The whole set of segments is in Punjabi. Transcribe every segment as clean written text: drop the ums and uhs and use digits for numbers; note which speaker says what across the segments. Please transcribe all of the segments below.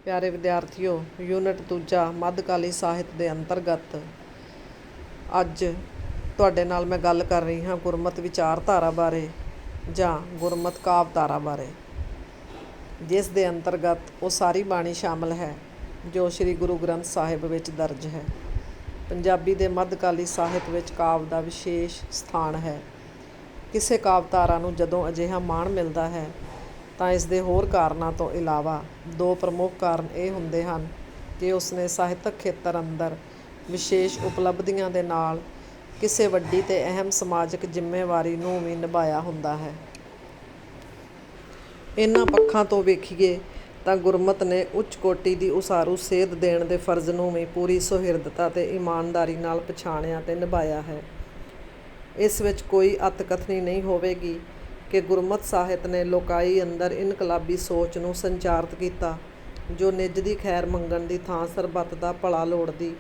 Speaker 1: ਪਿਆਰੇ ਵਿਦਿਆਰਥੀਓ, ਯੂਨਿਟ ਦੂਜਾ ਮੱਧਕਾਲੀ ਸਾਹਿਤ ਦੇ ਅੰਤਰਗਤ ਅੱਜ ਤੁਹਾਡੇ ਨਾਲ ਮੈਂ ਗੱਲ ਕਰ ਰਹੀ ਹਾਂ ਗੁਰਮਤ ਵਿਚਾਰਧਾਰਾ ਬਾਰੇ ਜਾਂ ਗੁਰਮਤ ਕਾਵਧਾਰਾ ਬਾਰੇ, ਜਿਸ ਦੇ ਅੰਤਰਗਤ ਉਹ ਸਾਰੀ ਬਾਣੀ ਸ਼ਾਮਲ ਹੈ ਜੋ ਸ੍ਰੀ ਗੁਰੂ ਗ੍ਰੰਥ ਸਾਹਿਬ ਵਿੱਚ ਦਰਜ ਹੈ। ਪੰਜਾਬੀ ਦੇ ਮੱਧਕਾਲੀ ਸਾਹਿਤ ਵਿੱਚ ਕਾਵਿ ਦਾ ਵਿਸ਼ੇਸ਼ ਸਥਾਨ ਹੈ। ਕਿਸੇ ਕਾਵਧਾਰਾ ਨੂੰ ਜਦੋਂ ਅਜਿਹਾ ਮਾਣ ਮਿਲਦਾ ਹੈ ਤਾਂ ਇਸ ਦੇ ਹੋਰ ਕਾਰਨਾਂ ਤੋਂ ਇਲਾਵਾ ਦੋ ਪ੍ਰਮੁੱਖ ਕਾਰਨ ਇਹ ਹੁੰਦੇ ਹਨ ਕਿ ਉਸਨੇ ਸਾਹਿਤਕ ਖੇਤਰ ਅੰਦਰ ਵਿਸ਼ੇਸ਼ ਉਪਲਬਧੀਆਂ ਦੇ ਨਾਲ ਕਿਸੇ ਵੱਡੀ ਅਤੇ ਅਹਿਮ ਸਮਾਜਿਕ ਜ਼ਿੰਮੇਵਾਰੀ ਨੂੰ ਵੀ ਨਿਭਾਇਆ ਹੁੰਦਾ ਹੈ। ਇਹਨਾਂ ਪੱਖਾਂ ਤੋਂ ਵੇਖੀਏ ਤਾਂ ਗੁਰਮਤ ਨੇ ਉੱਚ ਕੋਟੀ ਦੀ ਉਸਾਰੂ ਸੇਧ ਦੇਣ ਦੇ ਫਰਜ਼ ਨੂੰ ਵੀ ਪੂਰੀ ਸੁਹਿਰਦਤਾ ਅਤੇ ਇਮਾਨਦਾਰੀ ਨਾਲ ਪਛਾਣਿਆ ਅਤੇ ਨਿਭਾਇਆ ਹੈ। ਇਸ ਵਿੱਚ ਕੋਈ ਅਤਕਥਨੀ ਨਹੀਂ ਹੋਵੇਗੀ ਕਿ ਗੁਰਮਤ ਸਾਹਿਤ ਨੇ ਲੋਕਾਈ ਅੰਦਰ ਇਨਕਲਾਬੀ ਸੋਚ ਨੂੰ ਸੰਚਾਰਿਤ ਕੀਤਾ, ਜੋ ਨਿੱਜ ਦੀ ਖੈਰ ਮੰਗਣ ਦੀ ਥਾਂ ਸਰਬੱਤ ਦਾ ਭਲਾ ਲੋੜਦੀ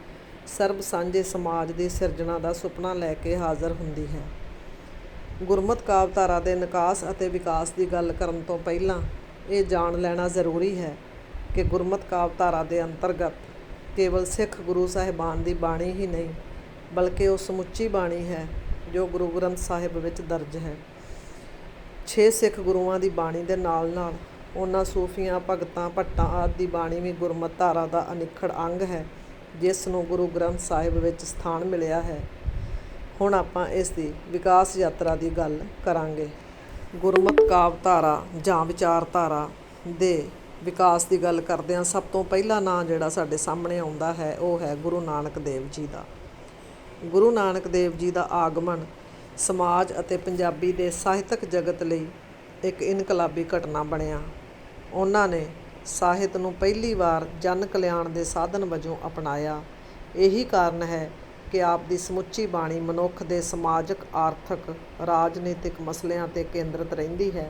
Speaker 1: ਸਰਬ ਸਾਂਝੇ ਸਮਾਜ ਦੀ ਸਿਰਜਣਾ ਦਾ ਸੁਪਨਾ ਲੈ ਕੇ ਹਾਜ਼ਰ ਹੁੰਦੀ ਹੈ। ਗੁਰਮਤ ਕਾਵਧਾਰਾ ਦੇ ਨਿਕਾਸ ਅਤੇ ਵਿਕਾਸ ਦੀ ਗੱਲ ਕਰਨ ਤੋਂ ਪਹਿਲਾਂ ਇਹ ਜਾਣ ਲੈਣਾ ਜ਼ਰੂਰੀ ਹੈ ਕਿ ਗੁਰਮਤ ਕਾਵਧਾਰਾ ਦੇ ਅੰਤਰਗਤ ਕੇਵਲ ਸਿੱਖ ਗੁਰੂ ਸਾਹਿਬਾਨ ਦੀ ਬਾਣੀ ਹੀ ਨਹੀਂ, ਬਲਕਿ ਉਹ ਸਮੁੱਚੀ ਬਾਣੀ ਹੈ ਜੋ ਗੁਰੂ ਗ੍ਰੰਥ ਸਾਹਿਬ ਵਿੱਚ ਦਰਜ ਹੈ। 6 ਸਿੱਖ ਗੁਰੂਆਂ ਦੀ ਬਾਣੀ ਦੇ ਨਾਲ ਨਾਲ ਉਹਨਾਂ ਸੂਫੀਆਂ, ਭਗਤਾਂ, ਭੱਟਾਂ ਆਦਿ ਦੀ ਬਾਣੀ ਵੀ ਗੁਰਮਤ ਧਾਰਾ ਦਾ ਅਨਿੱਖੜ ਅੰਗ ਹੈ, ਜਿਸ ਨੂੰ ਗੁਰੂ ਗ੍ਰੰਥ ਸਾਹਿਬ ਵਿੱਚ ਸਥਾਨ ਮਿਲਿਆ ਹੈ। ਹੁਣ ਆਪਾਂ ਇਸ ਦੀ ਵਿਕਾਸ ਯਾਤਰਾ ਦੀ ਗੱਲ ਕਰਾਂਗੇ। ਗੁਰਮਤ ਕਾਵਧਾਰਾ ਜਾਂ ਵਿਚਾਰਧਾਰਾ ਦੇ ਵਿਕਾਸ ਦੀ ਗੱਲ ਕਰਦਿਆਂ ਸਭ ਤੋਂ ਪਹਿਲਾ ਨਾਂ ਜਿਹੜਾ ਸਾਡੇ ਸਾਹਮਣੇ ਆਉਂਦਾ ਹੈ ਉਹ ਹੈ ਗੁਰੂ ਨਾਨਕ ਦੇਵ ਜੀ ਦਾ। ਗੁਰੂ ਨਾਨਕ ਦੇਵ ਜੀ ਦਾ ਆਗਮਨ ਸਮਾਜ ਅਤੇ ਪੰਜਾਬੀ ਦੇ ਸਾਹਿਤਕ ਜਗਤ ਲਈ ਇੱਕ ਇਨਕਲਾਬੀ ਘਟਨਾ ਬਣਿਆ। ਉਹਨਾਂ ਨੇ ਸਾਹਿਤ ਨੂੰ ਪਹਿਲੀ ਵਾਰ ਜਨ ਕਲਿਆਣ ਦੇ ਸਾਧਨ ਵਜੋਂ ਅਪਣਾਇਆ। ਇਹੀ ਕਾਰਨ ਹੈ ਕਿ ਆਪ ਦੀ ਸਮੁੱਚੀ ਬਾਣੀ ਮਨੁੱਖ ਦੇ ਸਮਾਜਿਕ, ਆਰਥਿਕ, ਰਾਜਨੀਤਿਕ ਮਸਲਿਆਂ 'ਤੇ ਕੇਂਦਰਿਤ ਰਹਿੰਦੀ ਹੈ।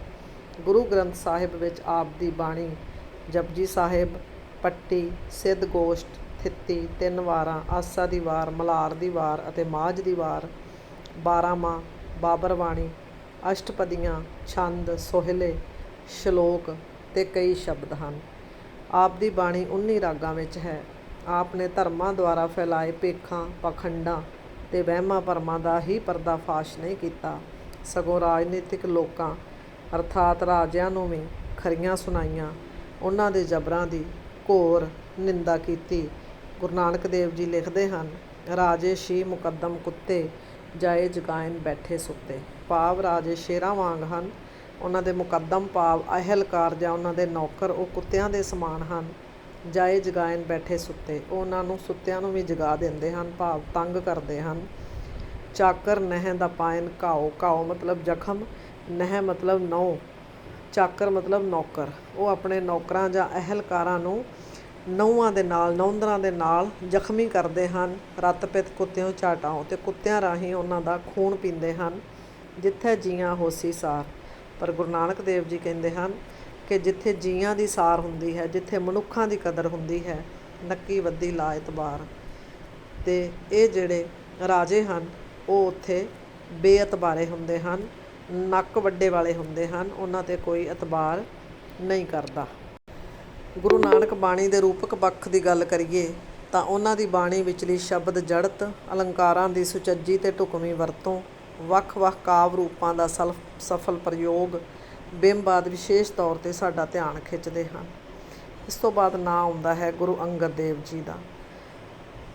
Speaker 1: ਗੁਰੂ ਗ੍ਰੰਥ ਸਾਹਿਬ ਵਿੱਚ ਆਪ ਦੀ ਬਾਣੀ ਜਪਜੀ ਸਾਹਿਬ, ਪੱਟੀ, ਸਿੱਧ ਗੋਸ਼ਟ, ਥਿੱਤੀ, 3 ਵਾਰਾਂ, ਆਸਾ ਦੀ ਵਾਰ, ਮਲਾਰ ਦੀ ਵਾਰ ਅਤੇ ਮਾਝ ਦੀ ਵਾਰ, 12ਵਾਂ, ਬਾਬਰ ਬਾਣੀ, ਅਸ਼ਟਪਦੀਆਂ, ਛੰਦ, ਸੋਹਿਲੇ, ਸ਼ਲੋਕ ਅਤੇ ਕਈ ਸ਼ਬਦ ਹਨ। ਆਪ ਦੀ ਬਾਣੀ 19 ਰਾਗਾਂ ਵਿੱਚ ਹੈ। ਆਪ ਨੇ ਧਰਮਾਂ ਦੁਆਰਾ ਫੈਲਾਏ ਭੇਖਾਂ, ਪਾਖੰਡਾਂ ਅਤੇ ਵਹਿਮਾਂ ਭਰਮਾਂ ਦਾ ਹੀ ਪਰਦਾਫਾਸ਼ ਨਹੀਂ ਕੀਤਾ, ਸਗੋਂ ਰਾਜਨੀਤਿਕ ਲੋਕਾਂ ਅਰਥਾਤ ਰਾਜਿਆਂ ਨੂੰ ਵੀ ਖਰੀਆਂ ਸੁਣਾਈਆਂ, ਉਹਨਾਂ ਦੇ ਜਬਰਾਂ ਦੀ ਘੋਰ ਨਿੰਦਾ ਕੀਤੀ। ਗੁਰੂ ਨਾਨਕ ਦੇਵ ਜੀ ਲਿਖਦੇ ਹਨ, ਰਾਜੇ ਸ਼ੀ ਮੁਕੱਦਮ ਕੁੱਤੇ, ਜਾਏ ਜਗਾਇਨ ਬੈਠੇ ਸੁੱਤੇ। ਭਾਵ ਰਾਜੇ ਸ਼ੇਰਾਂ ਵਾਂਗ ਹਨ, ਉਹਨਾਂ ਦੇ ਮੁਕੱਦਮ ਭਾਵ ਅਹਿਲਕਾਰ ਜਾਂ ਉਹਨਾਂ ਦੇ ਨੌਕਰ ਉਹ ਕੁੱਤਿਆਂ ਦੇ ਸਮਾਨ ਹਨ। ਜਾਏ ਜਗਾਇਨ ਬੈਠੇ ਸੁੱਤੇ, ਉਹਨਾਂ ਨੂੰ ਸੁੱਤਿਆਂ ਨੂੰ ਵੀ ਜਗਾ ਦਿੰਦੇ ਹਨ, ਭਾਵ ਤੰਗ ਕਰਦੇ ਹਨ। ਚਾਕਰ ਨਹਿ ਦਾ ਪਾਇਨ ਘਾਓ, ਘਾਓ ਮਤਲਬ ਜ਼ਖਮ, ਨਹਿ ਮਤਲਬ ਨਹੁੰ, ਚਾਕਰ ਮਤਲਬ ਨੌਕਰ। ਉਹ ਆਪਣੇ ਨੌਕਰਾਂ ਜਾਂ ਅਹਿਲਕਾਰਾਂ ਨੂੰ ਨਹੁੰਆਂ ਦੇ ਨਾਲ, ਨਹੁੰਦਰਾਂ ਦੇ ਨਾਲ ਜ਼ਖਮੀ ਕਰਦੇ ਹਨ। ਰੱਤ ਪਿੱਤ ਕੁੱਤਿਓਂ ਝਾਟਾਓ, ਅਤੇ ਕੁੱਤਿਆਂ ਰਾਹੀਂ ਉਹਨਾਂ ਦਾ ਖੂਨ ਪੀਂਦੇ ਹਨ। ਜਿੱਥੇ ਜੀਆਂ ਹੋਸੀ ਸਾਰ, ਪਰ ਗੁਰੂ ਨਾਨਕ ਦੇਵ ਜੀ ਕਹਿੰਦੇ ਹਨ ਕਿ ਜਿੱਥੇ ਜੀਆਂ ਦੀ ਸਾਰ ਹੁੰਦੀ ਹੈ, ਜਿੱਥੇ ਮਨੁੱਖਾਂ ਦੀ ਕਦਰ ਹੁੰਦੀ ਹੈ, ਨੱਕੀ ਵੱਧੀ ਲਾ ਇਤਬਾਰ। ਅਤੇ ਇਹ ਜਿਹੜੇ ਰਾਜੇ ਹਨ ਉਹ ਉੱਥੇ ਬੇਅਤਬਾਰੇ ਹੁੰਦੇ ਹਨ, ਨੱਕ ਵੱਡੇ ਵਾਲੇ ਹੁੰਦੇ ਹਨ, ਉਹਨਾਂ 'ਤੇ ਕੋਈ ਇਤਬਾਰ ਨਹੀਂ ਕਰਦਾ। ਗੁਰੂ ਨਾਨਕ ਬਾਣੀ ਦੇ ਰੂਪਕ ਪੱਖ ਦੀ ਗੱਲ ਕਰੀਏ ਤਾਂ ਉਹਨਾਂ ਦੀ ਬਾਣੀ ਵਿਚਲੀ ਸ਼ਬਦ ਜੜਤ, ਅਲੰਕਾਰਾਂ ਦੀ ਸੁਚੱਜੀ ਅਤੇ ਢੁਕਵੀਂ ਵਰਤੋਂ, ਵੱਖ-ਵੱਖ ਕਾਵਿ ਰੂਪਾਂ ਦਾ ਸਫਲ ਪ੍ਰਯੋਗ, ਬਿੰਬ ਆਦਿ ਵਿਸ਼ੇਸ਼ ਤੌਰ 'ਤੇ ਸਾਡਾ ਧਿਆਨ ਖਿੱਚਦੇ ਹਨ। ਇਸ ਤੋਂ ਬਾਅਦ ਨਾਂ ਆਉਂਦਾ ਹੈ ਗੁਰੂ ਅੰਗਦ ਦੇਵ ਜੀ ਦਾ।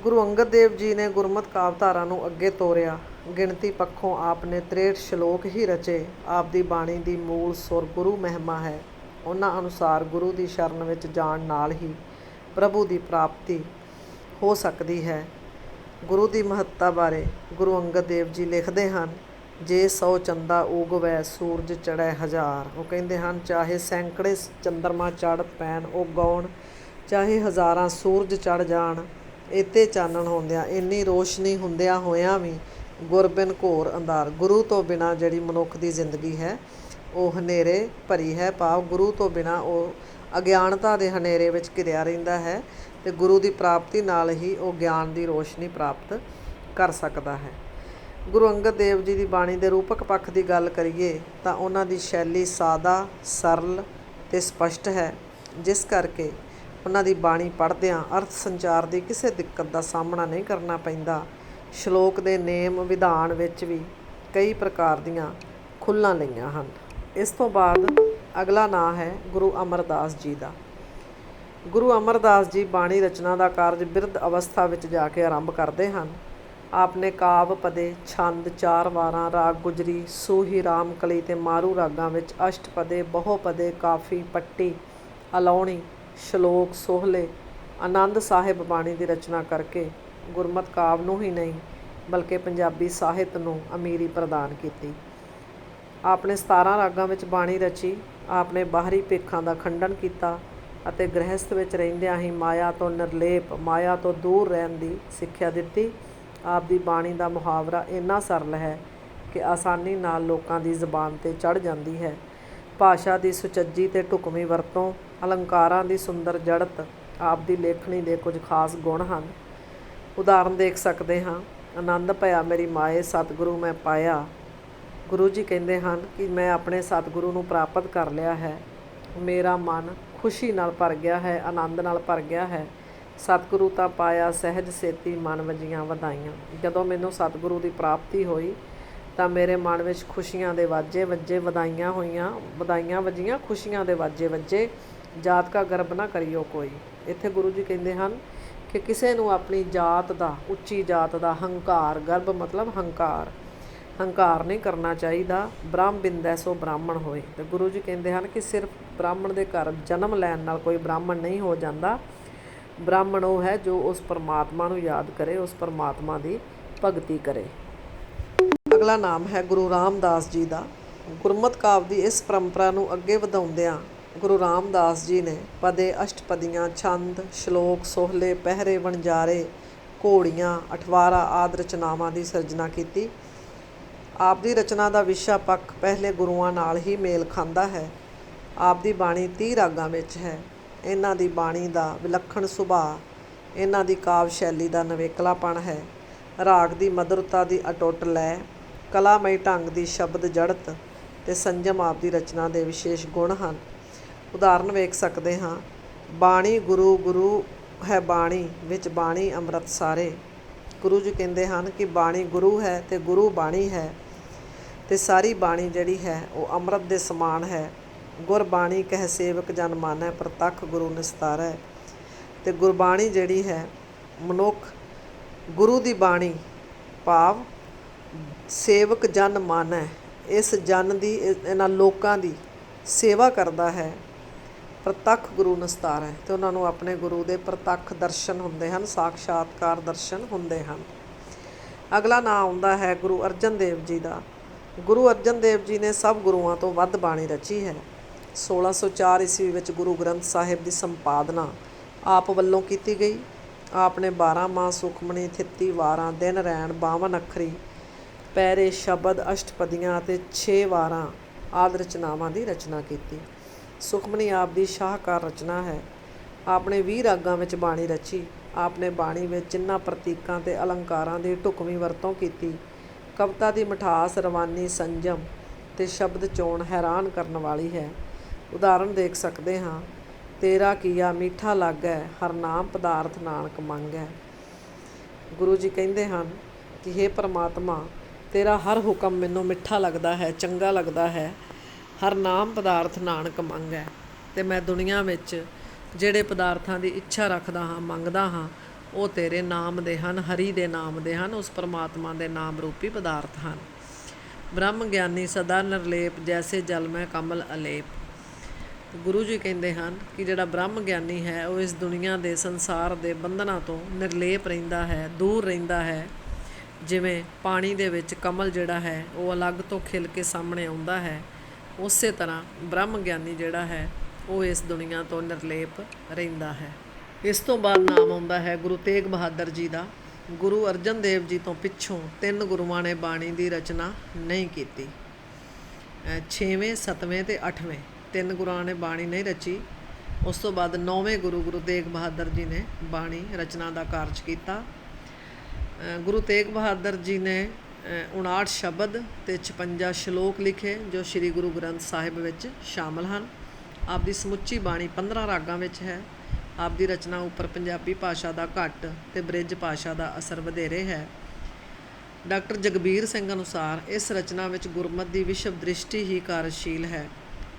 Speaker 1: ਗੁਰੂ ਅੰਗਦ ਦੇਵ ਜੀ ਨੇ ਗੁਰਮਤ ਕਾਵਧਾਰਾ ਨੂੰ ਅੱਗੇ ਤੋਰਿਆ। ਗਿਣਤੀ ਪੱਖੋਂ ਆਪ ਨੇ 63 ਸ਼ਲੋਕ ਹੀ ਰਚੇ। ਆਪ ਦੀ ਬਾਣੀ ਦੀ ਮੂਲ ਸੁਰ ਗੁਰੂ ਮਹਿਮਾ ਹੈ। ਉਹਨਾਂ ਅਨੁਸਾਰ ਗੁਰੂ ਦੀ ਸ਼ਰਨ ਵਿੱਚ ਜਾਣ ਨਾਲ ਹੀ ਪ੍ਰਭੂ ਦੀ ਪ੍ਰਾਪਤੀ ਹੋ ਸਕਦੀ ਹੈ। ਗੁਰੂ ਦੀ ਮਹੱਤਤਾ ਬਾਰੇ ਗੁਰੂ ਅੰਗਦ ਦੇਵ ਜੀ ਲਿਖਦੇ ਹਨ, ਜੇ 100 ਚੰਦਾ ਉਗਵੈ ਸੂਰਜ ਚੜ੍ਹੈ ਹਜ਼ਾਰ। ਉਹ ਕਹਿੰਦੇ ਹਨ, ਚਾਹੇ ਸੈਂਕੜੇ ਚੰਦਰਮਾ ਚੜ੍ਹ ਪੈਣ ਉਹ ਗਾਉਣ, ਚਾਹੇ ਹਜ਼ਾਰਾਂ ਸੂਰਜ ਚੜ੍ਹ ਜਾਣ, ਇੱਥੇ ਚਾਨਣ ਹੁੰਦਿਆਂ, ਇੰਨੀ ਰੋਸ਼ਨੀ ਹੁੰਦਿਆਂ ਹੋਇਆਂ ਵੀ ਗੁਰ ਬਿਨ ਘੋਰ ਅੰਧਾਰ। ਗੁਰੂ ਤੋਂ ਬਿਨਾਂ ਜਿਹੜੀ ਮਨੁੱਖ ਦੀ ਜ਼ਿੰਦਗੀ ਹੈ ਉਹ ਹਨੇਰੇ ਭਰੀ ਹੈ, ਭਾਵ ਗੁਰੂ ਤੋਂ ਬਿਨਾਂ ਉਹ ਅਗਿਆਨਤਾ ਦੇ ਹਨੇਰੇ ਵਿੱਚ ਘਿਰਿਆ ਰਹਿੰਦਾ ਹੈ, ਅਤੇ ਗੁਰੂ ਦੀ ਪ੍ਰਾਪਤੀ ਨਾਲ ਹੀ ਉਹ ਗਿਆਨ ਦੀ ਰੋਸ਼ਨੀ ਪ੍ਰਾਪਤ ਕਰ ਸਕਦਾ ਹੈ। ਗੁਰੂ ਅੰਗਦ ਦੇਵ ਜੀ ਦੀ ਬਾਣੀ ਦੇ ਰੂਪਕ ਪੱਖ ਦੀ ਗੱਲ ਕਰੀਏ ਤਾਂ ਉਹਨਾਂ ਦੀ ਸ਼ੈਲੀ ਸਾਦਾ, ਸਰਲ ਅਤੇ ਸਪਸ਼ਟ ਹੈ, ਜਿਸ ਕਰਕੇ ਉਹਨਾਂ ਦੀ ਬਾਣੀ ਪੜ੍ਹਦਿਆਂ ਅਰਥ ਸੰਚਾਰ ਦੀ ਕਿਸੇ ਦਿੱਕਤ ਦਾ ਸਾਹਮਣਾ ਨਹੀਂ ਕਰਨਾ ਪੈਂਦਾ। ਸ਼ਲੋਕ ਦੇ ਨੇਮ ਵਿਧਾਨ ਵਿੱਚ ਵੀ ਕਈ ਪ੍ਰਕਾਰ ਦੀਆਂ ਖੁੱਲ੍ਹਾਂ ਲਈਆਂ ਹਨ। ਇਸ ਤੋਂ ਬਾਅਦ ਅਗਲਾ ਨਾਂ ਹੈ ਗੁਰੂ ਅਮਰਦਾਸ ਜੀ ਦਾ। ਗੁਰੂ ਅਮਰਦਾਸ ਜੀ ਬਾਣੀ ਰਚਨਾ ਦਾ ਕਾਰਜ ਬਿਰਧ ਅਵਸਥਾ ਵਿੱਚ ਜਾ ਕੇ ਆਰੰਭ ਕਰਦੇ ਹਨ। ਆਪ ਨੇ ਕਾਵ ਪਦੇ, ਛੰਦ, 4 ਵਾਰਾਂ, ਰਾਗ ਗੁਜਰੀ, ਸੂਹੀ, ਰਾਮ ਕਲੀ ਅਤੇ ਮਾਰੂ ਰਾਗਾਂ ਵਿੱਚ ਅਸ਼ਟਪਦੇ, ਬਹੁਪਦੇ, ਕਾਫੀ, ਪੱਟੀ, ਅਲਾਉਣੀ, ਸ਼ਲੋਕ, ਸੋਹਲੇ, ਆਨੰਦ ਸਾਹਿਬ ਬਾਣੀ ਦੀ ਰਚਨਾ ਕਰਕੇ ਗੁਰਮਤਿ ਕਾਵਿ ਨੂੰ ਹੀ ਨਹੀਂ ਬਲਕਿ ਪੰਜਾਬੀ ਸਾਹਿਤ ਨੂੰ ਅਮੀਰੀ ਪ੍ਰਦਾਨ ਕੀਤੀ। ਆਪ ਨੇ 17 ਰਾਗਾਂ ਵਿੱਚ ਬਾਣੀ ਰਚੀ। ਆਪ ਨੇ ਬਾਹਰੀ ਭੇਖਾਂ ਦਾ ਖੰਡਨ ਕੀਤਾ ਅਤੇ ਗ੍ਰਹਿਸਥ ਵਿੱਚ ਰਹਿੰਦਿਆਂ ਹੀ ਮਾਇਆ ਤੋਂ ਨਿਰਲੇਪ, ਮਾਇਆ ਤੋਂ ਦੂਰ ਰਹਿਣ ਦੀ ਸਿੱਖਿਆ ਦਿੱਤੀ। ਆਪ ਦੀ ਬਾਣੀ ਦਾ ਮੁਹਾਵਰਾ ਇੰਨਾ ਸਰਲ ਹੈ ਕਿ ਆਸਾਨੀ ਨਾਲ ਲੋਕਾਂ ਦੀ ਜ਼ੁਬਾਨ 'ਤੇ ਚੜ੍ਹ ਜਾਂਦੀ ਹੈ। ਭਾਸ਼ਾ ਦੀ ਸੁਚੱਜੀ ਅਤੇ ਢੁਕਵੀਂ ਵਰਤੋਂ, ਅਲੰਕਾਰਾਂ ਦੀ ਸੁੰਦਰ ਜੜਤ ਆਪ ਦੀ ਲੇਖਣੀ ਦੇ ਕੁਝ ਖਾਸ ਗੁਣ ਹਨ। ਉਦਾਹਰਨ ਦੇਖ ਸਕਦੇ ਹਾਂ। ਆਨੰਦ ਭਇਆ ਮੇਰੀ ਮਾਏ, ਸਤਿਗੁਰੂ ਮੈਂ ਪਾਇਆ। ਗੁਰੂ ਜੀ ਕਹਿੰਦੇ ਹਨ ਕਿ ਮੈਂ ਆਪਣੇ ਸਤਿਗੁਰੂ ਨੂੰ ਪ੍ਰਾਪਤ ਕਰ ਲਿਆ ਹੈ। ਮੇਰਾ ਮਨ ਖੁਸ਼ੀ ਨਾਲ ਭਰ ਗਿਆ ਹੈ, ਆਨੰਦ ਨਾਲ ਭਰ ਗਿਆ ਹੈ। ਸਤਿਗੁਰੂ ਤਾਂ ਪਾਇਆ ਸਹਿਜ ਸੇਤੀ, ਮਨ ਵਜੀਆਂ ਵਧਾਈਆਂ। ਜਦੋਂ ਮੈਨੂੰ ਸਤਿਗੁਰੂ ਦੀ ਪ੍ਰਾਪਤੀ ਹੋਈ ਤਾਂ ਮੇਰੇ ਮਨ ਵਿੱਚ ਖੁਸ਼ੀਆਂ ਦੇ ਵਾਜੇ ਵੱਜੇ, ਵਧਾਈਆਂ ਵਜੀਆਂ, ਖੁਸ਼ੀਆਂ ਦੇ ਵਾਜੇ ਵੱਜੇ। ਜਾਤ ਕਾ ਗਰਬ ਨਾ ਕਰਿਓ ਕੋਈ। ਇੱਥੇ ਗੁਰੂ ਜੀ ਕਹਿੰਦੇ ਹਨ ਕਿ ਕਿਸੇ ਨੂੰ ਆਪਣੀ ਜਾਤ ਦਾ, ਉੱਚੀ ਜਾਤ ਦਾ ਹੰਕਾਰ, ਗਰਬ ਮਤਲਬ ਹੰਕਾਰ ਨਹੀਂ ਕਰਨਾ ਚਾਹੀਦਾ। ਬ੍ਰਹਮ ਬਿੰਦੈ ਸੋ ਬ੍ਰਾਹਮਣ ਹੋਏ। ਅਤੇ ਗੁਰੂ ਜੀ ਕਹਿੰਦੇ ਹਨ ਕਿ ਸਿਰਫ ਬ੍ਰਾਹਮਣ ਦੇ ਘਰ ਜਨਮ ਲੈਣ ਨਾਲ ਕੋਈ ਬ੍ਰਾਹਮਣ ਨਹੀਂ ਹੋ ਜਾਂਦਾ। ਬ੍ਰਾਹਮਣ ਉਹ ਹੈ ਜੋ ਉਸ ਪਰਮਾਤਮਾ ਨੂੰ ਯਾਦ ਕਰੇ, ਉਸ ਪਰਮਾਤਮਾ ਦੀ ਭਗਤੀ ਕਰੇ। ਅਗਲਾ ਨਾਮ ਹੈ ਗੁਰੂ ਰਾਮਦਾਸ ਜੀ ਦਾ। ਗੁਰਮਤਿ ਕਾਵਿ ਦੀ ਇਸ ਪਰੰਪਰਾ ਨੂੰ ਅੱਗੇ ਵਧਾਉਂਦਿਆਂ ਗੁਰੂ ਰਾਮਦਾਸ ਜੀ ਨੇ ਪਦੇ, ਅਸ਼ਟਪਦੀਆਂ, ਛੰਦ, ਸ਼ਲੋਕ, ਸੋਹਲੇ, ਪਹਿਰੇ, ਵਣਜਾਰੇ, ਘੋੜੀਆਂ, ਅਠਵਾਰਾ ਆਦਿ ਰਚਨਾਵਾਂ ਦੀ ਸਿਰਜਣਾ ਕੀਤੀ। ਆਪ ਦੀ ਰਚਨਾ ਦਾ ਵਿਸ਼ਾ ਪੱਖ ਪਹਿਲੇ ਗੁਰੂਆਂ ਨਾਲ ਹੀ ਮੇਲ ਖਾਂਦਾ ਹੈ। ਆਪ ਦੀ ਬਾਣੀ 30 ਰਾਗਾਂ ਵਿੱਚ ਹੈ। ਇਹਨਾਂ ਦੀ ਬਾਣੀ ਦਾ ਵਿਲੱਖਣ ਸੁਭਾਅ, ਇਹਨਾਂ ਦੀ ਕਾਵਿ ਸ਼ੈਲੀ ਦਾ ਨਿਵੇਕਲਾਪਣ ਹੈ। ਰਾਗ ਦੀ ਮਧੁਰਤਾ ਦੀ ਅਟੁੱਟ ਲੈਅ, ਕਲਾਮਈ ਢੰਗ ਦੀ ਸ਼ਬਦ ਜੜਤ ਅਤੇ ਸੰਜਮ ਆਪ ਦੀ ਰਚਨਾ ਦੇ ਵਿਸ਼ੇਸ਼ ਗੁਣ ਹਨ। ਉਦਾਹਰਨ ਵੇਖ ਸਕਦੇ ਹਾਂ। ਬਾਣੀ ਗੁਰੂ, ਗੁਰੂ ਹੈ ਬਾਣੀ, ਵਿੱਚ ਬਾਣੀ ਅੰਮ੍ਰਿਤ ਸਾਰੇ। ਗੁਰੂ ਜੀ ਕਹਿੰਦੇ ਹਨ ਕਿ ਬਾਣੀ ਗੁਰੂ ਹੈ ਅਤੇ ਗੁਰੂ ਬਾਣੀ ਹੈ ਅਤੇ ਸਾਰੀ ਬਾਣੀ ਜਿਹੜੀ ਹੈ ਉਹ ਅੰਮ੍ਰਿਤ ਦੇ ਸਮਾਨ ਹੈ। ਗੁਰਬਾਣੀ ਕਹਿ ਸੇਵਕ ਜਨ ਮਾਨੈ, ਪ੍ਰਤੱਖ ਗੁਰੂ ਨਿਸਤਾਰੈ। ਅਤੇ ਗੁਰਬਾਣੀ ਜਿਹੜੀ ਹੈ ਮਨੁੱਖ ਗੁਰੂ ਦੀ ਬਾਣੀ ਭਾਵ ਸੇਵਕ ਜਨ ਮਾਨੈ, ਇਸ ਜਨ ਦੀ, ਇਹਨਾਂ ਲੋਕਾਂ ਦੀ ਸੇਵਾ ਕਰਦਾ ਹੈ। ਪ੍ਰਤੱਖ ਗੁਰੂ ਨਿਸਤਾਰੈ, ਅਤੇ ਉਹਨਾਂ ਨੂੰ ਆਪਣੇ ਗੁਰੂ ਦੇ ਪ੍ਰਤੱਖ ਦਰਸ਼ਨ ਹੁੰਦੇ ਹਨ, ਸਾਖਸ਼ਾਤਕਾਰ ਦਰਸ਼ਨ ਹੁੰਦੇ ਹਨ। ਅਗਲਾ ਨਾਂ ਆਉਂਦਾ ਹੈ ਗੁਰੂ ਅਰਜਨ ਦੇਵ ਜੀ ਦਾ। ਗੁਰੂ ਅਰਜਨ ਦੇਵ ਜੀ ਨੇ ਸਭ ਗੁਰੂਆਂ ਤੋਂ ਵੱਧ ਬਾਣੀ ਰਚੀ ਹੈ। 1604 ਈਸਵੀ ਵਿੱਚ ਗੁਰੂ ਗ੍ਰੰਥ ਸਾਹਿਬ ਦੀ ਸੰਪਾਦਨਾ ਆਪ ਵੱਲੋਂ ਕੀਤੀ ਗਈ। ਆਪ ਨੇ 12 ਮਾਹ, ਸੁਖਮਣੀ, 33 ਵਾਰਾਂ, ਦਿਨ ਰੈਣ, 52 ਅੱਖਰੀ, ਪੈਰੇ, ਸ਼ਬਦ, ਅਸ਼ਟਪਦੀਆਂ ਅਤੇ 6 ਵਾਰਾਂ ਆਦਿ ਰਚਨਾਵਾਂ ਦੀ ਰਚਨਾ ਕੀਤੀ। ਸੁਖਮਣੀ ਆਪ ਦੀ ਸ਼ਾਹਕਾਰ ਰਚਨਾ ਹੈ। ਆਪ ਨੇ 20 ਰਾਗਾਂ ਵਿੱਚ ਬਾਣੀ ਰਚੀ। ਆਪ ਨੇ ਬਾਣੀ ਵਿੱਚ ਜਿਨ੍ਹਾਂ ਪ੍ਰਤੀਕਾਂ ਅਤੇ ਅਲੰਕਾਰਾਂ ਦੀ ਢੁਕਵੀਂ ਵਰਤੋਂ ਕੀਤੀ, ਕਵਿਤਾ ਦੀ ਮਿਠਾਸ, ਰਵਾਨੀ, ਸੰਜਮ ਅਤੇ ਸ਼ਬਦ ਚੋਣ ਹੈਰਾਨ ਕਰਨ ਵਾਲੀ ਹੈ। ਉਦਾਹਰਨ ਦੇਖ ਸਕਦੇ ਹਾਂ। ਤੇਰਾ ਕੀਆ ਮੀਠਾ ਲੱਗੈ, ਹਰ ਨਾਮ ਪਦਾਰਥ ਨਾਨਕ ਮੰਗੈ। ਗੁਰੂ ਜੀ ਕਹਿੰਦੇ ਹਨ ਕਿ ਹੇ ਪਰਮਾਤਮਾ, ਤੇਰਾ ਹਰ ਹੁਕਮ ਮੈਨੂੰ ਮਿੱਠਾ ਲੱਗਦਾ ਹੈ, ਚੰਗਾ ਲੱਗਦਾ ਹੈ। ਹਰ ਨਾਮ ਪਦਾਰਥ ਨਾਨਕ ਮੰਗੈ। ਅਤੇ ਮੈਂ ਦੁਨੀਆ ਵਿੱਚ ਜਿਹੜੇ ਪਦਾਰਥਾਂ ਦੀ ਇੱਛਾ ਰੱਖਦਾ ਹਾਂ, ਮੰਗਦਾ ਹਾਂ, ਉਹ ਤੇਰੇ ਨਾਮ ਦੇ ਹਨ, ਹਰੀ ਦੇ ਨਾਮ ਦੇ ਹਨ, ਉਸ ਪਰਮਾਤਮਾ ਦੇ ਨਾਮ ਰੂਪੀ ਪਦਾਰਥ ਹਨ। ਬ੍ਰਹਮ ਗਿਆਨੀ ਸਦਾ ਨਿਰਲੇਪ, ਜੈਸੇ ਜਲ ਮੈਂ ਕਮਲ ਅਲੇਪ। ਗੁਰੂ ਜੀ ਕਹਿੰਦੇ ਹਨ ਕਿ ਜਿਹੜਾ ਬ੍ਰਹਮ ਗਿਆਨੀ ਹੈ ਉਹ ਇਸ ਦੁਨੀਆ ਦੇ, ਸੰਸਾਰ ਦੇ ਬੰਧਨਾਂ ਤੋਂ ਨਿਰਲੇਪ ਰਹਿੰਦਾ ਹੈ, ਦੂਰ ਰਹਿੰਦਾ ਹੈ। ਜਿਵੇਂ ਪਾਣੀ ਦੇ ਵਿੱਚ ਕਮਲ ਜਿਹੜਾ ਹੈ ਉਹ ਅਲੱਗ ਤੋਂ ਖਿਲ ਕੇ ਸਾਹਮਣੇ ਆਉਂਦਾ ਹੈ, ਉਸੇ ਤਰ੍ਹਾਂ ਬ੍ਰਹਮ ਗਿਆਨੀ ਜਿਹੜਾ ਹੈ ਉਹ ਇਸ ਦੁਨੀਆ ਤੋਂ ਨਿਰਲੇਪ ਰਹਿੰਦਾ ਹੈ। ਇਸ ਤੋਂ ਬਾਅਦ ਨਾਮ ਆਉਂਦਾ ਹੈ ਗੁਰੂ ਤੇਗ ਬਹਾਦਰ ਜੀ ਦਾ। ਗੁਰੂ ਅਰਜਨ ਦੇਵ ਜੀ ਤੋਂ ਪਿੱਛੋਂ 3 ਗੁਰੂਆਂ ਨੇ ਬਾਣੀ ਦੀ ਰਚਨਾ ਨਹੀਂ ਕੀਤੀ। 6ਵੇਂ, 7ਵੇਂ ਅਤੇ 8ਵੇਂ 3 ਗੁਰੂਆਂ ਨੇ ਬਾਣੀ ਨਹੀਂ ਰਚੀ। ਉਸ ਤੋਂ ਬਾਅਦ 9ਵੇਂ ਗੁਰੂ ਤੇਗ ਬਹਾਦਰ ਜੀ ਨੇ ਬਾਣੀ ਰਚਨਾ ਦਾ ਕਾਰਜ ਕੀਤਾ। ਗੁਰੂ ਤੇਗ ਬਹਾਦਰ ਜੀ ਨੇ 59 ਸ਼ਬਦ ਅਤੇ 56 ਸ਼ਲੋਕ ਲਿਖੇ ਜੋ ਸ਼੍ਰੀ ਗੁਰੂ ਗ੍ਰੰਥ ਸਾਹਿਬ ਵਿੱਚ ਸ਼ਾਮਲ ਹਨ। ਆਪ ਦੀ ਸਮੁੱਚੀ ਬਾਣੀ 15 ਰਾਗਾਂ ਵਿੱਚ ਹੈ। ਆਪ ਦੀ ਰਚਨਾ ਉੱਪਰ ਪੰਜਾਬੀ ਭਾਸ਼ਾ ਦਾ ਘੱਟ ਤੇ ਬ੍ਰਿਜ ਭਾਸ਼ਾ ਦਾ ਅਸਰ ਵਧੇਰੇ ਹੈ। ਡਾਕਟਰ ਜਗਬੀਰ ਸਿੰਘ ਅਨੁਸਾਰ ਇਸ ਰਚਨਾ ਵਿੱਚ ਗੁਰਮਤਿ ਦੀ ਵਿਸ਼ਵ ਦ੍ਰਿਸ਼ਟੀ ਹੀ ਕਾਰਜਸ਼ੀਲ ਹੈ,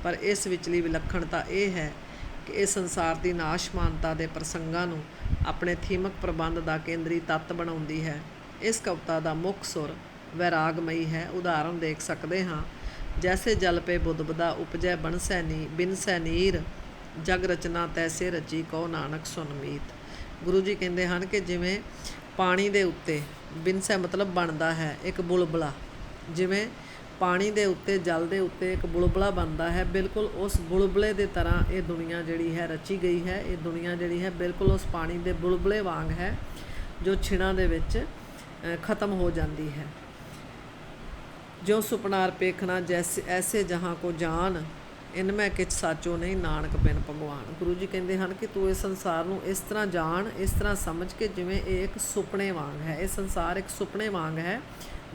Speaker 1: ਪਰ ਇਸ ਵਿਚਲੀ ਵਿਲੱਖਣਤਾ ਇਹ ਹੈ ਕਿ ਇਹ ਸੰਸਾਰ ਦੀ ਨਾਸ਼ਮਾਨਤਾ ਦੇ ਪ੍ਰਸੰਗਾਂ ਨੂੰ ਆਪਣੇ ਥੀਮਕ ਪ੍ਰਬੰਧ ਦਾ ਕੇਂਦਰੀ ਤੱਤ ਬਣਾਉਂਦੀ ਹੈ। ਇਸ ਕਵਿਤਾ ਦਾ ਮੁੱਖ ਸੁਰ ਵੈਰਾਗਮਈ ਹੈ। ਉਦਾਹਰਣ ਦੇਖ ਸਕਦੇ ਹਾਂ, ਜੈਸੇ ਜਲ ਪੇ ਬੁੱਧਬਦਾ ਉਪਜੈ ਬਿਨਸੈ ਨੀਰ, ਜਗ ਰਚਨਾ ਤੈਸੇ ਰਚੀ ਕਹੋ ਨਾਨਕ ਸੁਨ ਮੀਤ। ਗੁਰੂ ਜੀ ਕਹਿੰਦੇ ਹਨ ਕਿ ਜਿਵੇਂ ਪਾਣੀ ਦੇ ਉੱਤੇ, ਬਿਨਸੈ ਮਤਲਬ ਬਣਦਾ ਹੈ, ਇੱਕ ਬੁਲਬੁਲਾ, ਜਿਵੇਂ ਪਾਣੀ ਦੇ ਉੱਤੇ, ਜਲ ਦੇ ਉੱਤੇ ਇੱਕ ਬੁਲਬੁਲਾ ਬਣਦਾ ਹੈ, ਬਿਲਕੁਲ ਉਸ ਬੁਲਬੁਲੇ ਦੇ ਤਰ੍ਹਾਂ ਇਹ ਦੁਨੀਆ ਜਿਹੜੀ ਹੈ ਰਚੀ ਗਈ ਹੈ। ਇਹ ਦੁਨੀਆ ਜਿਹੜੀ ਹੈ ਬਿਲਕੁਲ ਉਸ ਪਾਣੀ ਦੇ ਬੁਲਬੁਲੇ ਵਾਂਗ ਹੈ ਜੋ ਛਿਣਾਂ ਦੇ ਵਿੱਚ ਖ਼ਤਮ ਹੋ ਜਾਂਦੀ ਹੈ। ਜਿਉਂ ਸੁਪਨਾਰ ਪੇਖਣਾ ਜੈਸੇ ਐਸੇ ਜਹਾਂ ਕੋ ਜਾਨ, ਇਨਮੈ ਕਿਛ ਸਾਚੋ ਨਹੀਂ ਨਾਨਕ ਬਿਨ ਭਗਵਾਨ। ਗੁਰੂ ਜੀ ਕਹਿੰਦੇ ਹਨ ਕਿ ਤੂੰ ਇਸ ਸੰਸਾਰ ਨੂੰ ਇਸ ਤਰ੍ਹਾਂ ਜਾਣ, ਇਸ ਤਰ੍ਹਾਂ ਸਮਝ ਕੇ ਜਿਵੇਂ ਇਹ ਇੱਕ ਸੁਪਨੇ ਵਾਂਗ ਹੈ। ਇਹ ਸੰਸਾਰ ਇੱਕ ਸੁਪਨੇ ਵਾਂਗ ਹੈ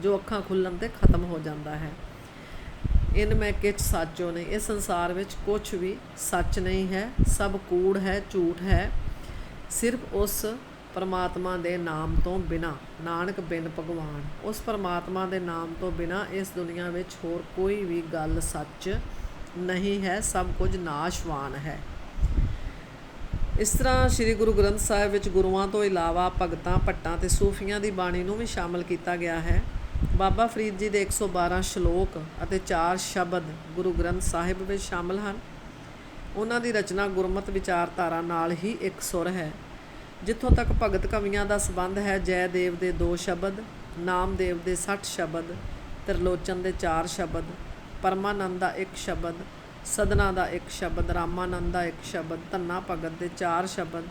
Speaker 1: ਜੋ ਅੱਖਾਂ ਖੁੱਲ੍ਹਣ 'ਤੇ ਖ਼ਤਮ ਹੋ ਜਾਂਦਾ ਹੈ। ਇਨਮੈ ਕਿਛ ਸਾਚੋ ਨਹੀਂ, ਇਸ ਸੰਸਾਰ ਵਿੱਚ ਕੁਛ ਵੀ ਸੱਚ ਨਹੀਂ ਹੈ, ਸਭ ਕੂੜ ਹੈ, ਝੂਠ ਹੈ। ਸਿਰਫ ਉਸ ਪਰਮਾਤਮਾ ਦੇ ਨਾਮ ਤੋਂ ਬਿਨਾਂ, ਨਾਨਕ ਬਿਨ ਭਗਵਾਨ, ਉਸ ਪਰਮਾਤਮਾ ਦੇ ਨਾਮ ਤੋਂ ਬਿਨਾਂ ਇਸ ਦੁਨੀਆ ਵਿੱਚ ਹੋਰ ਕੋਈ ਵੀ ਗੱਲ ਸੱਚ ਨਹੀਂ ਹੈ, ਸਭ ਕੁਝ ਨਾਸ਼ਵਾਨ ਹੈ। ਇਸ ਤਰ੍ਹਾਂ ਸ਼੍ਰੀ ਗੁਰੂ ਗ੍ਰੰਥ ਸਾਹਿਬ ਵਿੱਚ ਗੁਰੂਆਂ ਤੋਂ ਇਲਾਵਾ ਭਗਤਾਂ, ਭੱਟਾਂ ਅਤੇ ਸੂਫੀਆਂ ਦੀ ਬਾਣੀ ਨੂੰ ਵੀ ਸ਼ਾਮਲ ਕੀਤਾ ਗਿਆ ਹੈ। ਬਾਬਾ ਫਰੀਦ ਜੀ ਦੇ 112 ਸ਼ਲੋਕ ਅਤੇ 4 ਸ਼ਬਦ ਗੁਰੂ ਗ੍ਰੰਥ ਸਾਹਿਬ ਵਿੱਚ ਸ਼ਾਮਲ ਹਨ। ਉਹਨਾਂ ਦੀ ਰਚਨਾ ਗੁਰਮਤਿ ਵਿਚਾਰਧਾਰਾ ਨਾਲ ਹੀ ਇੱਕ ਸੁਰ ਹੈ। ਜਿੱਥੋਂ ਤੱਕ ਭਗਤ ਕਵੀਆਂ ਦਾ ਸੰਬੰਧ ਹੈ, ਜੈਦੇਵ ਦੇ 2 ਸ਼ਬਦ, ਨਾਮਦੇਵ ਦੇ 60 ਸ਼ਬਦ, ਤ੍ਰਿਲੋਚਨ ਦੇ 4 ਸ਼ਬਦ, ਪਰਮਾਨੰਦ ਦਾ 1 ਸ਼ਬਦ, ਸਦਨਾ ਦਾ 1 ਸ਼ਬਦ, ਰਾਮਾਨੰਦ ਦਾ 1 ਸ਼ਬਦ, ਧੰਨਾ ਭਗਤ ਦੇ 4 ਸ਼ਬਦ,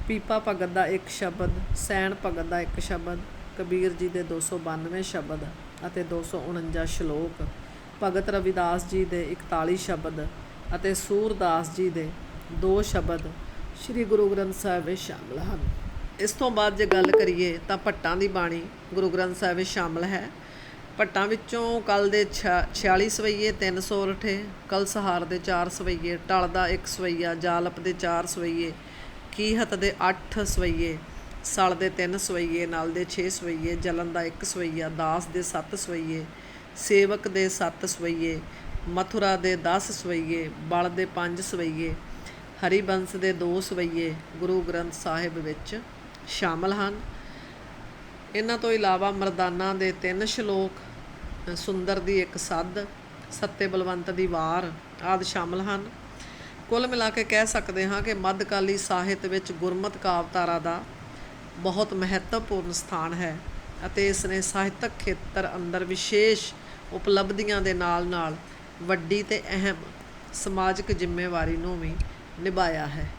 Speaker 1: ਪੀਪਾ ਭਗਤ ਦਾ 1 ਸ਼ਬਦ, ਸੈਣ ਭਗਤ ਦਾ 1 ਸ਼ਬਦ, ਕਬੀਰ ਜੀ ਦੇ 292 ਸ਼ਬਦ ਅਤੇ 249 ਸ਼ਲੋਕ, ਭਗਤ ਰਵਿਦਾਸ ਜੀ ਦੇ 41 ਸ਼ਬਦ ਅਤੇ ਸੂਰਦਾਸ ਜੀ ਦੇ 2 ਸ਼ਬਦ ਸ਼੍ਰੀ ਗੁਰੂ ਗ੍ਰੰਥ ਸਾਹਿਬ ਵਿੱਚ ਸ਼ਾਮਲ ਹਨ। ਇਸ ਤੋਂ ਬਾਅਦ ਜੇ ਗੱਲ ਕਰੀਏ ਤਾਂ ਭੱਟਾਂ ਦੀ ਬਾਣੀ ਗੁਰੂ ਗ੍ਰੰਥ ਸਾਹਿਬ ਵਿੱਚ ਸ਼ਾਮਲ ਹੈ। ਭੱਟਾਂ ਵਿੱਚੋਂ ਕਲ ਦੇ 46 ਸਵਈਏ, 3 ਸੋਰਠੇ, ਕਲਸਹਾਰ ਦੇ 4 ਸਵਈਏ, ਟਲ ਦਾ 1 ਸਵਈਆ, ਜਾਲਪ ਦੇ 4 ਸਵਈਏ, ਕੀਹਤ ਦੇ 8 ਸਵਈਏ, ਸਲ ਦੇ 3 ਸਵਈਏ, ਨਲ ਦੇ 6 ਸਵਈਏ, ਜਲਨ ਦਾ 1 ਸਵਈਆ, ਦਾਸ ਦੇ 7 ਸਵਈਏ, ਸੇਵਕ ਦੇ 7 ਸਵਈਏ, ਮਥੁਰਾ ਦੇ 10 ਸਵਈਏ, ਬਲ ਦੇ 5 ਸਵਈਏ, ਹਰੀਬੰਸ ਦੇ 2 ਸਵਈਏ ਗੁਰੂ ਗ੍ਰੰਥ ਸਾਹਿਬ ਵਿੱਚ ਸ਼ਾਮਲ ਹਨ। ਇਹਨਾਂ ਤੋਂ ਇਲਾਵਾ ਮਰਦਾਨਾ ਦੇ 3 ਸ਼ਲੋਕ, ਸੁੰਦਰ ਦੀ 1 ਸੱਦ, ਸੱਤੇ ਬਲਵੰਤ ਦੀ ਵਾਰ ਆਦਿ ਸ਼ਾਮਲ ਹਨ। ਕੁੱਲ ਮਿਲਾ ਕੇ ਕਹਿ ਸਕਦੇ ਹਾਂ ਕਿ ਮੱਧਕਾਲੀ ਸਾਹਿਤ ਵਿੱਚ ਗੁਰਮਤਿ ਕਾਵਿਧਾਰਾ ਦਾ ਬਹੁਤ ਮਹੱਤਵਪੂਰਨ ਸਥਾਨ ਹੈ ਅਤੇ ਇਸ ਨੇ ਸਾਹਿਤਕ ਖੇਤਰ ਅੰਦਰ ਵਿਸ਼ੇਸ਼ ਉਪਲਬਧੀਆਂ ਦੇ ਨਾਲ ਨਾਲ ਵੱਡੀ ਅਤੇ ਅਹਿਮ ਸਮਾਜਿਕ ਜ਼ਿੰਮੇਵਾਰੀ ਨੂੰ ਵੀ ਨਿਭਾਇਆ ਹੈ।